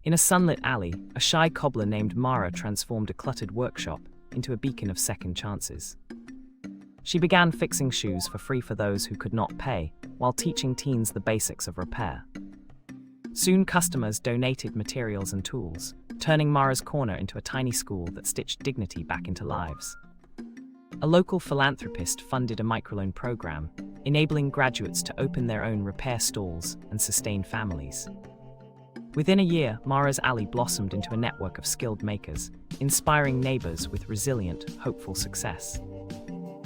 In a sunlit alley, a shy cobbler named Mara transformed a cluttered workshop into a beacon of second chances. She began fixing shoes for free for those who could not pay, while teaching teens the basics of repair. Soon customers donated materials and tools, turning Mara's corner into a tiny school that stitched dignity back into lives. A local philanthropist funded a microloan program, enabling graduates to open their own repair stalls and sustain families. Within a year, Mara's alley blossomed into a network of skilled makers, inspiring neighbors with resilient, hopeful success.